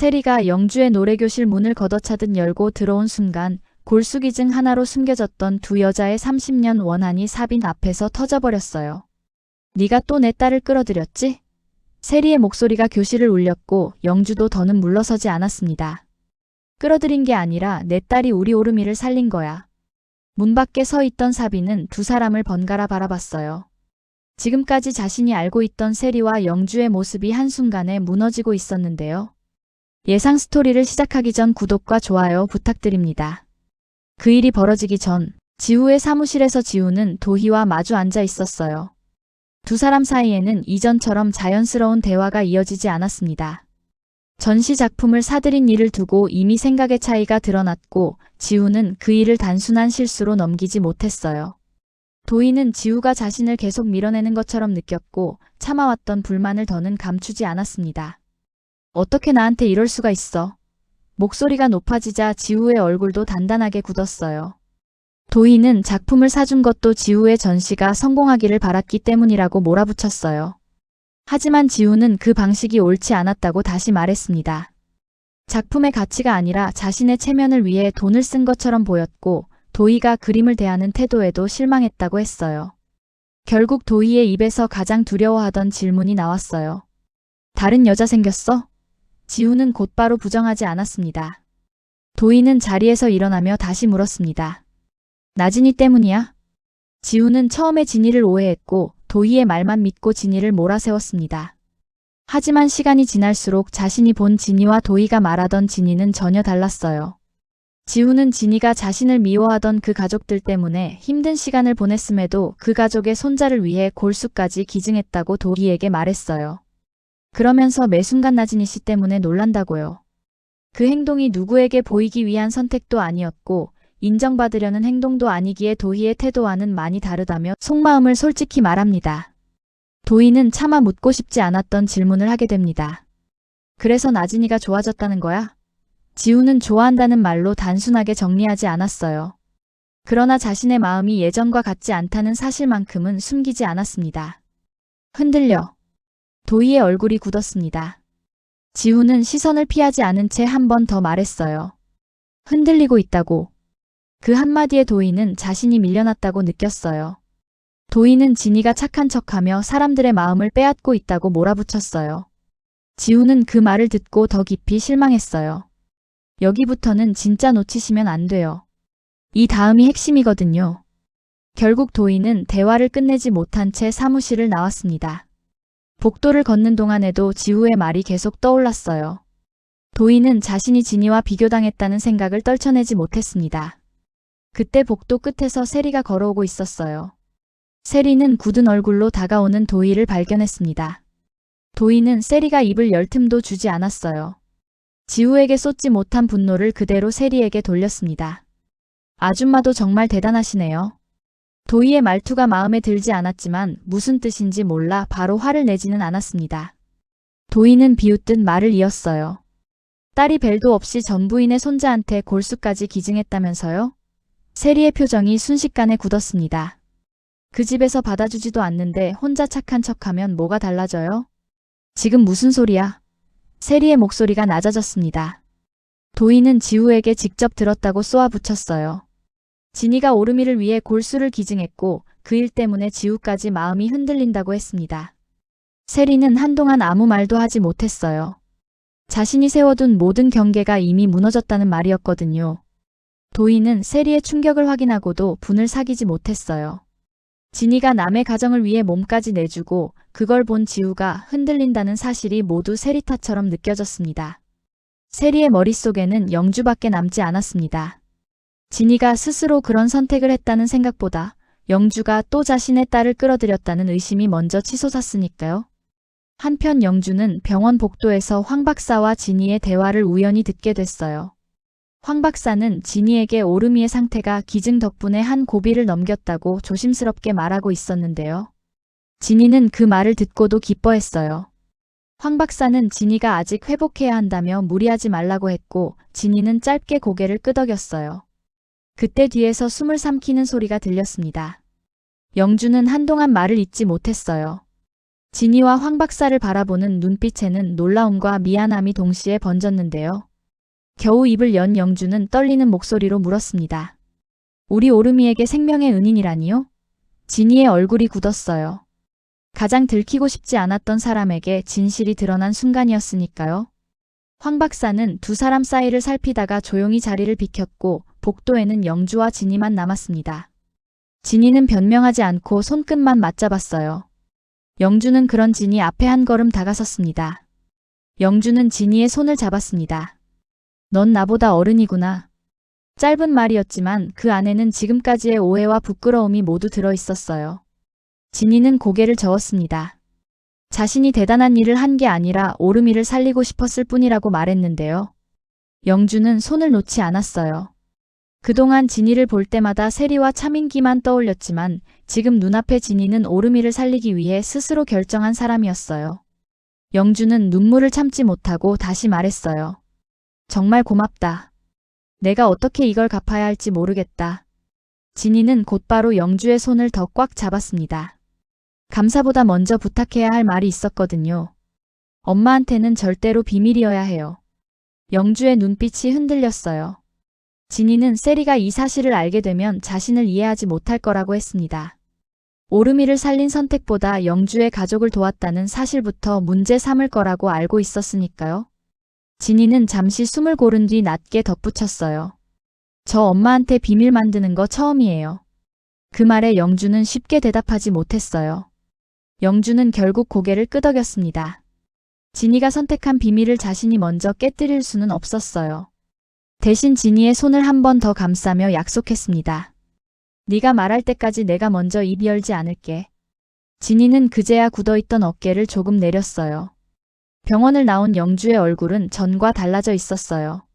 세리가 영주의 노래교실 문을 걷어차듯 열고 들어온 순간 골수기증 하나로 숨겨졌던 두 여자의 30년 원한이 사빈 앞에서 터져버렸어요. 네가 또 내 딸을 끌어들였지? 세리의 목소리가 교실을 울렸고 영주도 더는 물러서지 않았습니다. 끌어들인 게 아니라 내 딸이 우리 오르미를 살린 거야. 문 밖에 서 있던 사빈은 두 사람을 번갈아 바라봤어요. 지금까지 자신이 알고 있던 세리와 영주의 모습이 한순간에 무너지고 있었는데요. 예상 스토리를 시작하기 전 구독과 좋아요 부탁드립니다. 그 일이 벌어지기 전 지우의 사무실에서 지우는 도희와 마주 앉아 있었어요. 두 사람 사이에는 이전처럼 자연스러운 대화가 이어지지 않았습니다. 전시 작품을 사들인 일을 두고 이미 생각의 차이가 드러났고 지우는 그 일을 단순한 실수로 넘기지 못했어요. 도희는 지우가 자신을 계속 밀어내는 것처럼 느꼈고 참아왔던 불만을 더는 감추지 않았습니다. 어떻게 나한테 이럴 수가 있어? 목소리가 높아지자 지우의 얼굴도 단단하게 굳었어요. 도희는 작품을 사준 것도 지우의 전시가 성공하기를 바랐기 때문이라고 몰아붙였어요. 하지만 지우는 그 방식이 옳지 않았다고 다시 말했습니다. 작품의 가치가 아니라 자신의 체면을 위해 돈을 쓴 것처럼 보였고 도희가 그림을 대하는 태도에도 실망했다고 했어요. 결국 도희의 입에서 가장 두려워하던 질문이 나왔어요. 다른 여자 생겼어? 지우는 곧바로 부정하지 않았습니다. 도희는 자리에서 일어나며 다시 물었습니다. 나진이 때문이야? 지우는 처음에 진이를 오해했고 도희의 말만 믿고 진이를 몰아세웠습니다. 하지만 시간이 지날수록 자신이 본 진이와 도희가 말하던 진이는 전혀 달랐어요. 지우는 진이가 자신을 미워하던 그 가족들 때문에 힘든 시간을 보냈음에도 그 가족의 손자를 위해 골수까지 기증했다고 도희에게 말했어요. 그러면서 매 순간 나진이 씨 때문에 놀란다고요. 그 행동이 누구에게 보이기 위한 선택도 아니었고 인정받으려는 행동도 아니기에 도희의 태도와는 많이 다르다며 속마음을 솔직히 말합니다. 도희는 차마 묻고 싶지 않았던 질문을 하게 됩니다. 그래서 나진이가 좋아졌다는 거야? 지우는 좋아한다는 말로 단순하게 정리하지 않았어요. 그러나 자신의 마음이 예전과 같지 않다는 사실만큼은 숨기지 않았습니다. 흔들려. 도희의 얼굴이 굳었습니다. 지우는 시선을 피하지 않은 채 한 번 더 말했어요. 흔들리고 있다고. 그 한마디에 도희는 자신이 밀려났다고 느꼈어요. 도희는 진이가 착한 척하며 사람들의 마음을 빼앗고 있다고 몰아붙였어요. 지우는 그 말을 듣고 더 깊이 실망했어요. 여기부터는 진짜 놓치시면 안 돼요. 이 다음이 핵심이거든요. 결국 도희는 대화를 끝내지 못한 채 사무실을 나왔습니다. 복도를 걷는 동안에도 지우의 말이 계속 떠올랐어요. 도희는 자신이 진이와 비교당했다는 생각을 떨쳐내지 못했습니다. 그때 복도 끝에서 세리가 걸어오고 있었어요. 세리는 굳은 얼굴로 다가오는 도희를 발견했습니다. 도희는 세리가 입을 열 틈도 주지 않았어요. 지우에게 쏟지 못한 분노를 그대로 세리에게 돌렸습니다. 아줌마도 정말 대단하시네요. 도희의 말투가 마음에 들지 않았지만 무슨 뜻인지 몰라 바로 화를 내지는 않았습니다. 도희는 비웃듯 말을 이었어요. 딸이 벨도 없이 전 부인의 손자한테 골수까지 기증했다면서요? 세리의 표정이 순식간에 굳었습니다. 그 집에서 받아주지도 않는데 혼자 착한 척하면 뭐가 달라져요? 지금 무슨 소리야? 세리의 목소리가 낮아졌습니다. 도희는 지우에게 직접 들었다고 쏘아붙였어요. 진이가 오르미를 위해 골수를 기증했고 그 일 때문에 지우까지 마음이 흔들린다고 했습니다. 세리는 한동안 아무 말도 하지 못했어요. 자신이 세워둔 모든 경계가 이미 무너졌다는 말이었거든요. 도희는 세리의 충격을 확인하고도 분을 사귀지 못했어요. 진이가 남의 가정을 위해 몸까지 내주고 그걸 본 지우가 흔들린다는 사실이 모두 세리 탓처럼 느껴졌습니다. 세리의 머릿속에는 영주밖에 남지 않았습니다. 진이가 스스로 그런 선택을 했다는 생각보다 영주가 또 자신의 딸을 끌어들였다는 의심이 먼저 치솟았으니까요. 한편 영주는 병원 복도에서 황 박사와 진이의 대화를 우연히 듣게 됐어요. 황 박사는 진이에게 오르미의 상태가 기증 덕분에 한 고비를 넘겼다고 조심스럽게 말하고 있었는데요. 진이는 그 말을 듣고도 기뻐했어요. 황 박사는 진이가 아직 회복해야 한다며 무리하지 말라고 했고 진이는 짧게 고개를 끄덕였어요. 그때 뒤에서 숨을 삼키는 소리가 들렸습니다. 영주는 한동안 말을 잇지 못했어요. 진이와 황 박사를 바라보는 눈빛에는 놀라움과 미안함이 동시에 번졌는데요. 겨우 입을 연 영주는 떨리는 목소리로 물었습니다. 우리 오름이에게 생명의 은인이라니요? 진이의 얼굴이 굳었어요. 가장 들키고 싶지 않았던 사람에게 진실이 드러난 순간이었으니까요. 황 박사는 두 사람 사이를 살피다가 조용히 자리를 비켰고 복도에는 영주와 진이만 남았습니다. 진이는 변명하지 않고 손끝만 맞잡았어요. 영주는 그런 진이 앞에 한 걸음 다가섰습니다. 영주는 진이의 손을 잡았습니다. 넌 나보다 어른이구나. 짧은 말이었지만 그 안에는 지금까지의 오해와 부끄러움이 모두 들어 있었어요. 진이는 고개를 저었습니다. 자신이 대단한 일을 한 게 아니라 오름이를 살리고 싶었을 뿐이라고 말했는데요. 영주는 손을 놓지 않았어요. 그동안 진이를 볼 때마다 세리와 차민기만 떠올렸지만 지금 눈앞의 진이는 오름이를 살리기 위해 스스로 결정한 사람이었어요. 영주는 눈물을 참지 못하고 다시 말했어요. 정말 고맙다. 내가 어떻게 이걸 갚아야 할지 모르겠다. 진이는 곧바로 영주의 손을 더 꽉 잡았습니다. 감사보다 먼저 부탁해야 할 말이 있었거든요. 엄마한테는 절대로 비밀이어야 해요. 영주의 눈빛이 흔들렸어요. 진이는 세리가 이 사실을 알게 되면 자신을 이해하지 못할 거라고 했습니다. 오름이를 살린 선택보다 영주의 가족을 도왔다는 사실부터 문제 삼을 거라고 알고 있었으니까요. 진이는 잠시 숨을 고른 뒤 낮게 덧붙였어요. 저 엄마한테 비밀 만드는 거 처음이에요. 그 말에 영주는 쉽게 대답하지 못했어요. 영주는 결국 고개를 끄덕였습니다. 진이가 선택한 비밀을 자신이 먼저 깨뜨릴 수는 없었어요. 대신 진이의 손을 한 번 더 감싸며 약속했습니다. 네가 말할 때까지 내가 먼저 입 열지 않을게. 진이는 그제야 굳어있던 어깨를 조금 내렸어요. 병원을 나온 영주의 얼굴은 전과 달라져 있었어요.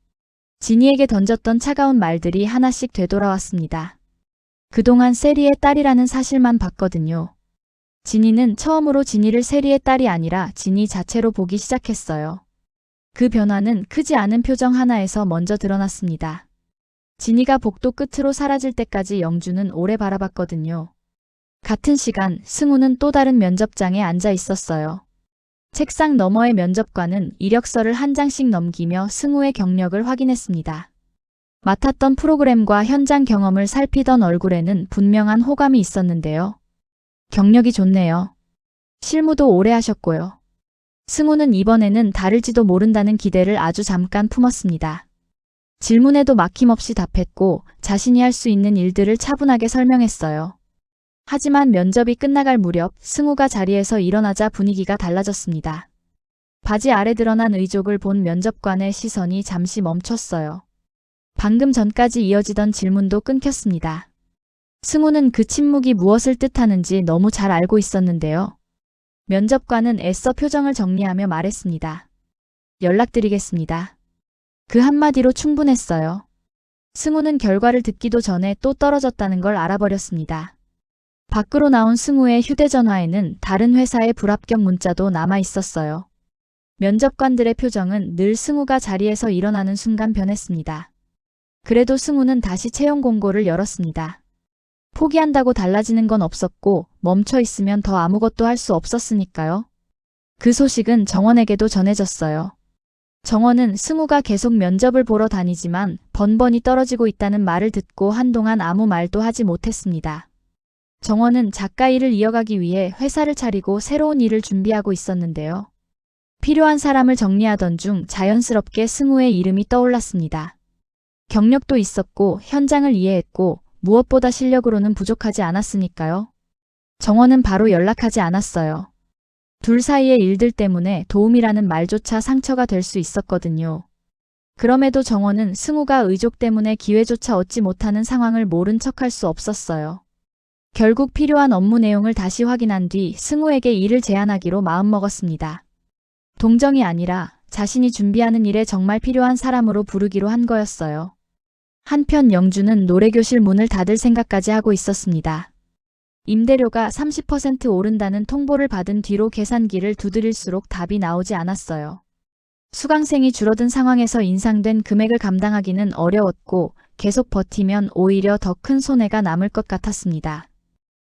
진이에게 던졌던 차가운 말들이 하나씩 되돌아왔습니다. 그동안 세리의 딸이라는 사실만 봤거든요. 진이는 처음으로 진이를 세리의 딸이 아니라 진이 자체로 보기 시작했어요. 그 변화는 크지 않은 표정 하나에서 먼저 드러났습니다. 진이가 복도 끝으로 사라질 때까지 영주는 오래 바라봤거든요. 같은 시간 승우는 또 다른 면접장에 앉아 있었어요. 책상 너머의 면접관은 이력서를 한 장씩 넘기며 승우의 경력을 확인했습니다. 맡았던 프로그램과 현장 경험을 살피던 얼굴에는 분명한 호감이 있었는데요. 경력이 좋네요. 실무도 오래 하셨고요. 승우는 이번에는 다를지도 모른다는 기대를 아주 잠깐 품었습니다. 질문에도 막힘없이 답했고 자신이 할 수 있는 일들을 차분하게 설명했어요. 하지만 면접이 끝나갈 무렵 승우가 자리에서 일어나자 분위기가 달라졌습니다. 바지 아래 드러난 의족을 본 면접관의 시선이 잠시 멈췄어요. 방금 전까지 이어지던 질문도 끊겼습니다. 승우는 그 침묵이 무엇을 뜻하는지 너무 잘 알고 있었는데요. 면접관은 애써 표정을 정리하며 말했습니다. 연락드리겠습니다. 그 한마디로 충분했어요. 승우는 결과를 듣기도 전에 또 떨어졌다는 걸 알아버렸습니다. 밖으로 나온 승우의 휴대전화에는 다른 회사의 불합격 문자도 남아 있었어요. 면접관들의 표정은 늘 승우가 자리에서 일어나는 순간 변했습니다. 그래도 승우는 다시 채용 공고를 열었습니다. 포기한다고 달라지는 건 없었고 멈춰 있으면 더 아무것도 할 수 없었으니까요. 그 소식은 정원에게도 전해졌어요. 정원은 승우가 계속 면접을 보러 다니지만 번번이 떨어지고 있다는 말을 듣고 한동안 아무 말도 하지 못했습니다. 정원은 작가 일을 이어가기 위해 회사를 차리고 새로운 일을 준비하고 있었는데요. 필요한 사람을 정리하던 중 자연스럽게 승우의 이름이 떠올랐습니다. 경력도 있었고 현장을 이해했고 무엇보다 실력으로는 부족하지 않았으니까요. 정원은 바로 연락하지 않았어요. 둘 사이의 일들 때문에 도움이라는 말조차 상처가 될 수 있었거든요. 그럼에도 정원은 승우가 의족 때문에 기회조차 얻지 못하는 상황을 모른 척할 수 없었어요. 결국 필요한 업무 내용을 다시 확인한 뒤 승우에게 일을 제안하기로 마음먹었습니다. 동정이 아니라 자신이 준비하는 일에 정말 필요한 사람으로 부르기로 한 거였어요. 한편 영주는 노래교실 문을 닫을 생각까지 하고 있었습니다. 임대료가 30% 오른다는 통보를 받은 뒤로 계산기를 두드릴수록 답이 나오지 않았어요. 수강생이 줄어든 상황에서 인상된 금액을 감당하기는 어려웠고 계속 버티면 오히려 더 큰 손해가 남을 것 같았습니다.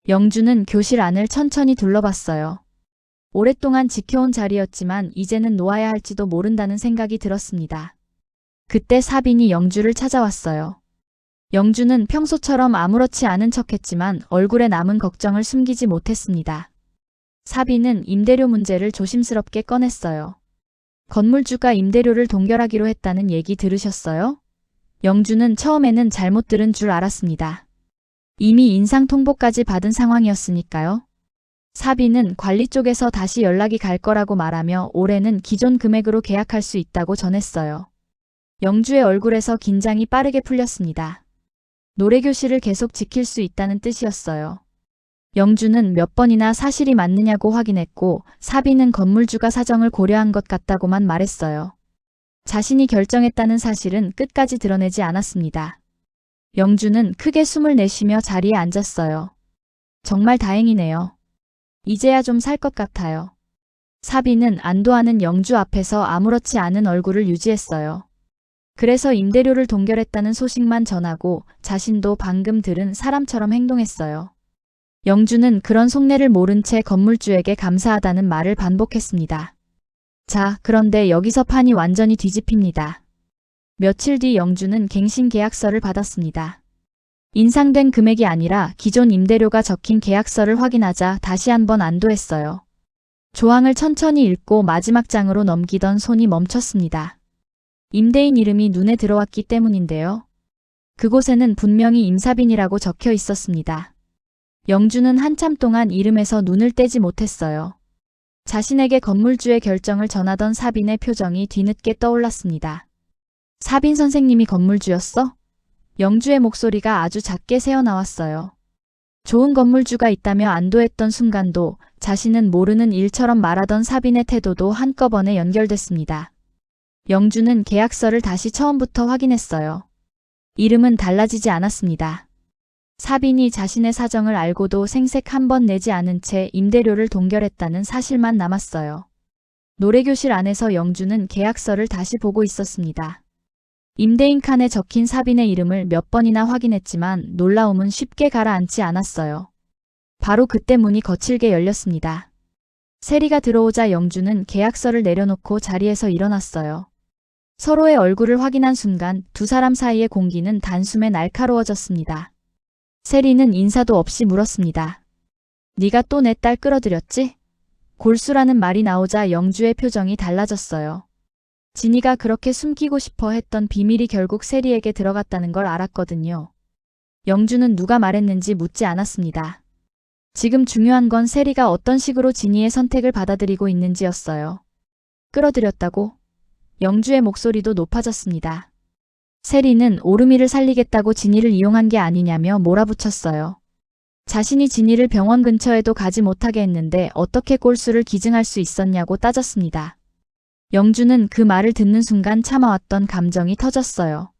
영주는 교실 안을 천천히 둘러봤어요. 오랫동안 지켜온 자리였지만 이제는 놓아야 할지도 모른다는 생각이 들었습니다. 그때 사빈이 영주를 찾아왔어요. 영주는 평소처럼 아무렇지 않은 척했지만 얼굴에 남은 걱정을 숨기지 못했습니다. 사빈은 임대료 문제를 조심스럽게 꺼냈어요. 건물주가 임대료를 동결하기로 했다는 얘기 들으셨어요? 영주는 처음에는 잘못 들은 줄 알았습니다. 이미 인상통보까지 받은 상황이었으니까요. 사빈은 관리 쪽에서 다시 연락이 갈 거라고 말하며 올해는 기존 금액으로 계약할 수 있다고 전했어요. 영주의 얼굴에서 긴장이 빠르게 풀렸습니다. 노래교실을 계속 지킬 수 있다는 뜻이었어요. 영주는 몇 번이나 사실이 맞느냐고 확인했고 사빈은 건물주가 사정을 고려한 것 같다고만 말했어요. 자신이 결정했다는 사실은 끝까지 드러내지 않았습니다. 영주는 크게 숨을 내쉬며 자리에 앉았어요. 정말 다행이네요. 이제야 좀 살 것 같아요. 사빈은 안도하는 영주 앞에서 아무렇지 않은 얼굴을 유지했어요. 그래서 임대료를 동결했다는 소식만 전하고 자신도 방금 들은 사람처럼 행동했어요. 영주는 그런 속내를 모른 채 건물주에게 감사하다는 말을 반복했습니다. 자, 그런데 여기서 판이 완전히 뒤집힙니다. 며칠 뒤 영주는 갱신 계약서를 받았습니다. 인상된 금액이 아니라 기존 임대료가 적힌 계약서를 확인하자 다시 한번 안도했어요. 조항을 천천히 읽고 마지막 장으로 넘기던 손이 멈췄습니다. 임대인 이름이 눈에 들어왔기 때문인데요. 그곳에는 분명히 임사빈이라고 적혀 있었습니다. 영주는 한참 동안 이름에서 눈을 떼지 못했어요. 자신에게 건물주의 결정을 전하던 사빈의 표정이 뒤늦게 떠올랐습니다. 사빈 선생님이 건물주였어? 영주의 목소리가 아주 작게 새어나왔어요. 좋은 건물주가 있다며 안도했던 순간도 자신은 모르는 일처럼 말하던 사빈의 태도도 한꺼번에 연결됐습니다. 영주는 계약서를 다시 처음부터 확인했어요. 이름은 달라지지 않았습니다. 사빈이 자신의 사정을 알고도 생색 한 번 내지 않은 채 임대료를 동결했다는 사실만 남았어요. 노래교실 안에서 영주는 계약서를 다시 보고 있었습니다. 임대인 칸에 적힌 사빈의 이름을 몇 번이나 확인했지만 놀라움은 쉽게 가라앉지 않았어요. 바로 그때 문이 거칠게 열렸습니다. 세리가 들어오자 영주는 계약서를 내려놓고 자리에서 일어났어요. 서로의 얼굴을 확인한 순간 두 사람 사이의 공기는 단숨에 날카로워졌습니다. 세리는 인사도 없이 물었습니다. 네가 또 내 딸 끌어들였지? 골수라는 말이 나오자 영주의 표정이 달라졌어요. 진이가 그렇게 숨기고 싶어 했던 비밀이 결국 세리에게 들어갔다는 걸 알았거든요. 영주는 누가 말했는지 묻지 않았습니다. 지금 중요한 건 세리가 어떤 식으로 진이의 선택을 받아들이고 있는지였어요. 끌어들였다고? 영주의 목소리도 높아졌습니다. 세리는 오르미를 살리겠다고 진이를 이용한 게 아니냐며 몰아붙였어요. 자신이 진이를 병원 근처에도 가지 못하게 했는데 어떻게 꼴수를 기증할 수 있었냐고 따졌습니다. 영주는 그 말을 듣는 순간 참아왔던 감정이 터졌어요.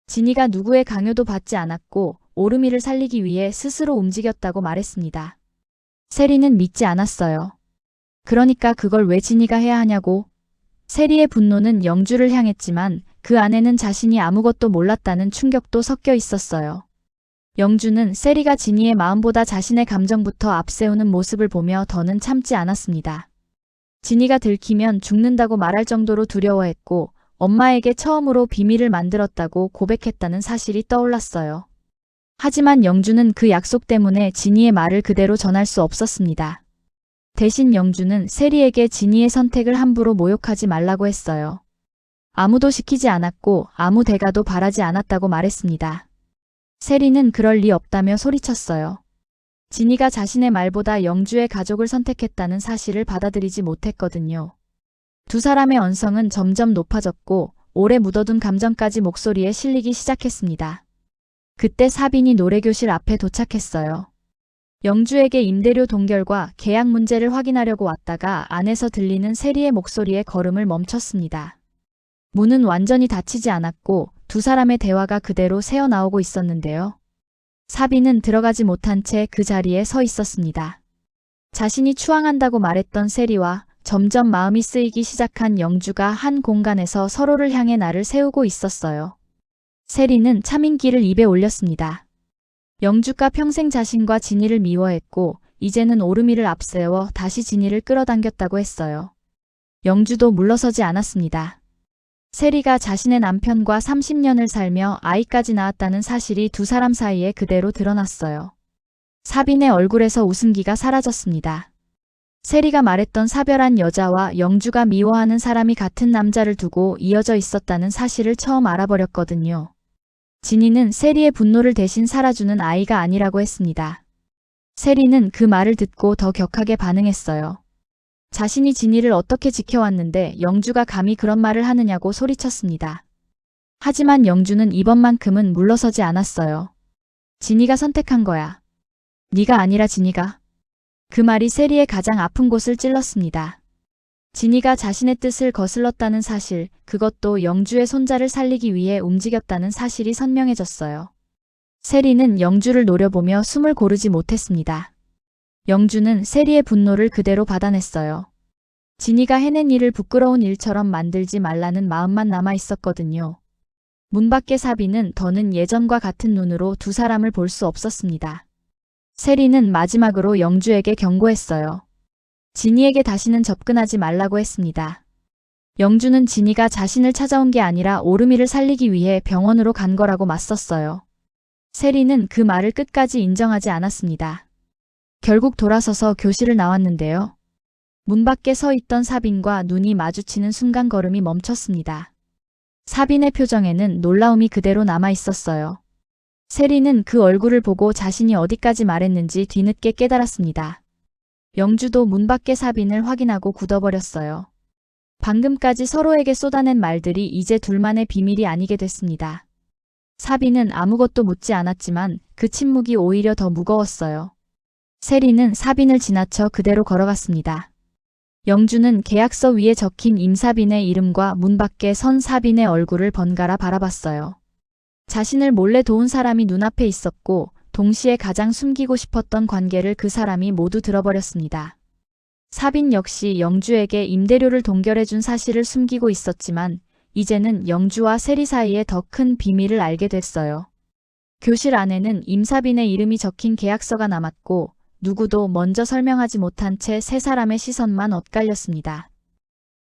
진이가 누구의 강요도 받지 않았고 오르미를 살리기 위해 스스로 움직였다고 말했습니다. 세리는 믿지 않았어요. 그러니까 그걸 왜 진이가 해야 하냐고. 세리의 분노는 영주를 향했지만 그 안에는 자신이 아무것도 몰랐다는 충격도 섞여 있었어요. 영주는 세리가 진이의 마음보다 자신의 감정부터 앞세우는 모습을 보며 더는 참지 않았습니다. 진이가 들키면 죽는다고 말할 정도로 두려워했고 엄마에게 처음으로 비밀을 만들었다고 고백했다는 사실이 떠올랐어요. 하지만 영주는 그 약속 때문에 진이의 말을 그대로 전할 수 없었습니다. 대신 영주는 세리에게 진이의 선택을 함부로 모욕하지 말라고 했어요. 아무도 시키지 않았고 아무 대가도 바라지 않았다고 말했습니다. 세리는 그럴 리 없다며 소리쳤어요. 진이가 자신의 말보다 영주의 가족을 선택했다는 사실을 받아들이지 못했거든요. 두 사람의 언성은 점점 높아졌고 오래 묻어둔 감정까지 목소리에 실리기 시작했습니다. 그때 사빈이 노래교실 앞에 도착했어요. 영주에게 임대료 동결과 계약 문제를 확인하려고 왔다가 안에서 들리는 세리의 목소리에 걸음을 멈췄습니다. 문은 완전히 닫히지 않았고 두 사람의 대화가 그대로 새어나오고 있었는데요. 사빈은 들어가지 못한 채 그 자리에 서 있었습니다. 자신이 추앙한다고 말했던 세리와 점점 마음이 쓰이기 시작한 영주가 한 공간에서 서로를 향해 나를 세우고 있었어요. 세리는 참인기를 입에 올렸습니다. 영주가 평생 자신과 진이를 미워했고 이제는 오르미를 앞세워 다시 진이를 끌어당겼다고 했어요. 영주도 물러서지 않았습니다. 세리가 자신의 남편과 30년을 살며 아이까지 낳았다는 사실이 두 사람 사이에 그대로 드러났어요. 사빈의 얼굴에서 웃음기가 사라졌습니다. 세리가 말했던 사별한 여자와 영주가 미워하는 사람이 같은 남자를 두고 이어져 있었다는 사실을 처음 알아버렸거든요. 진이는 세리의 분노를 대신 살아주는 아이가 아니라고 했습니다. 세리는 그 말을 듣고 더 격하게 반응했어요. 자신이 진이를 어떻게 지켜왔는데 영주가 감히 그런 말을 하느냐고 소리쳤습니다. 하지만 영주는 이번만큼은 물러서지 않았어요. 진이가 선택한 거야. 네가 아니라 진이가. 그 말이 세리의 가장 아픈 곳을 찔렀습니다. 진이가 자신의 뜻을 거슬렀다는 사실, 그것도 영주의 손자를 살리기 위해 움직였다는 사실이 선명해졌어요. 세리는 영주를 노려보며 숨을 고르지 못했습니다. 영주는 세리의 분노를 그대로 받아냈어요. 진이가 해낸 일을 부끄러운 일처럼 만들지 말라는 마음만 남아 있었거든요. 문 밖의 사비는 더는 예전과 같은 눈으로 두 사람을 볼 수 없었습니다. 세리는 마지막으로 영주에게 경고했어요. 진이에게 다시는 접근하지 말라고 했습니다. 영주는 진이가 자신을 찾아온 게 아니라 오르미를 살리기 위해 병원으로 간 거라고 맞섰어요. 세리는 그 말을 끝까지 인정하지 않았습니다. 결국 돌아서서 교실을 나왔는데요. 문 밖에 서 있던 사빈과 눈이 마주치는 순간 걸음이 멈췄습니다. 사빈의 표정에는 놀라움이 그대로 남아 있었어요. 세리는 그 얼굴을 보고 자신이 어디까지 말했는지 뒤늦게 깨달았습니다. 영주도 문 밖의 사빈을 확인하고 굳어버렸어요. 방금까지 서로에게 쏟아낸 말들이 이제 둘만의 비밀이 아니게 됐습니다. 사빈은 아무것도 묻지 않았지만 그 침묵이 오히려 더 무거웠어요. 세리는 사빈을 지나쳐 그대로 걸어갔습니다. 영주는 계약서 위에 적힌 임사빈의 이름과 문 밖에 선 사빈의 얼굴을 번갈아 바라봤어요. 자신을 몰래 도운 사람이 눈앞에 있었고 동시에 가장 숨기고 싶었던 관계를 그 사람이 모두 들어버렸습니다. 사빈 역시 영주에게 임대료를 동결해준 사실을 숨기고 있었지만 이제는 영주와 세리 사이에 더 큰 비밀을 알게 됐어요. 교실 안에는 임사빈의 이름이 적힌 계약서가 남았고 누구도 먼저 설명하지 못한 채 세 사람의 시선만 엇갈렸습니다.